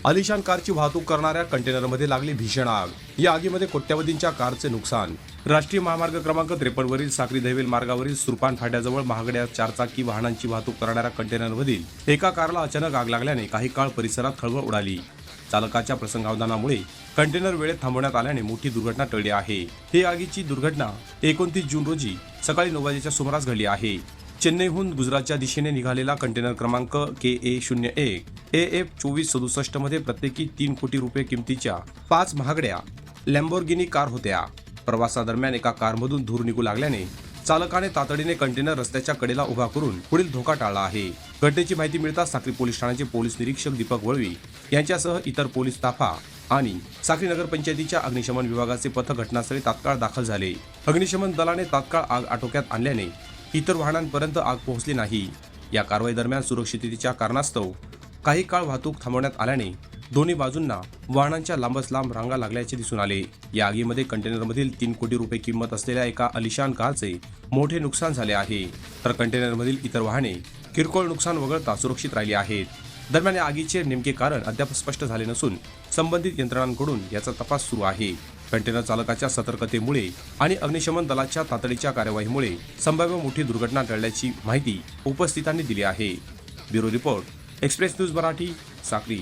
आलिशान कारची वाहतूक करणाऱ्या कंटेनरमध्ये लागली भीषण आग। या आगीमध्ये कोट्यवधींच्या कारचे नुकसान। राष्ट्रीय महामार्ग क्रमांक 53 वरील साक्री दहिवेल मार्गावरील सुरपान फाट्याजवळ महागड्या चारचाकी वाहनांची वाहतूक करणाऱ्या कंटेनरमधील एका कारला अचानक आग लागल्याने काही काळ परिसरात खळबळ उडाली। चालकाच्या प्रसंगावधानामुळे कंटेनर वेळेत थांबवण्यात आल्याने मोठी दुर्घटना टळली आहे। ही आगीची दुर्घटना 29 जून रोजी सकाळी 9 वाजेच्या सुमारास घडली आहे। चेन्नईहून गुजरातच्या दिशेने निघालेला कंटेनर क्रमांक KA01 AF 2467 मध्ये प्रत्येकी 3 कोटी रुपये किमतीच्या 5 महागड्या लॅम्बोर्गिनी कार होत्या। प्रवासादरम्यान एका कारमधून धूर निघू लागल्याने चालकाने तातडीने कंटेनर रस्त्याच्या कडेला उभा करून पुढील धोका टाळला आहे। घटनेची माहिती मिळताच साक्री पोलीस ठाण्याचे पोलीस निरीक्षक दीपक वळवी यांच्यासह इतर पोलीस ताफा आणि साक्री नगरपंचायतीच्या अग्निशमन विभागाचे पथक घटनास्थळी तात्काळ दाखल झाले। अग्निशमन दलाने तात्काळ आग आटोक्यात आणल्याने इतर वाहनांपर्यंत आग पोहोचली नाही। या कारवाई दरम्यान सुरक्षिततेच्या कारणास्तव काही काळ वाहतूक थांबवण्यात आल्याने दोन्ही बाजूंना वाहनांच्या लांबच लांब रांगा लागल्याचे दिसून आले। या आगीमध्ये कंटेनरमधील 3 कोटी रुपये किंमत असलेल्या एका आलिशान कारचे मोठे नुकसान झाले आहे, तर कंटेनरमधील इतर वाहने किरकोळ नुकसान वगळता सुरक्षित राहिली आहेत। दरम्यान या आगीचे नेमके कारण अद्याप स्पष्ट झाले नसून संबंधित यंत्रणांकडून याचा तपास सुरू आहे। कंटेनर चालकाच्या सतर्कतेमुळे आणि अग्निशमन दलाच्या तातडीच्या कार्यवाहीमुळे संभाव्य मोठी दुर्घटना टळल्याची माहिती उपस्थितांनी दिली आहे। Bureau report, express news Marathi, Sakri.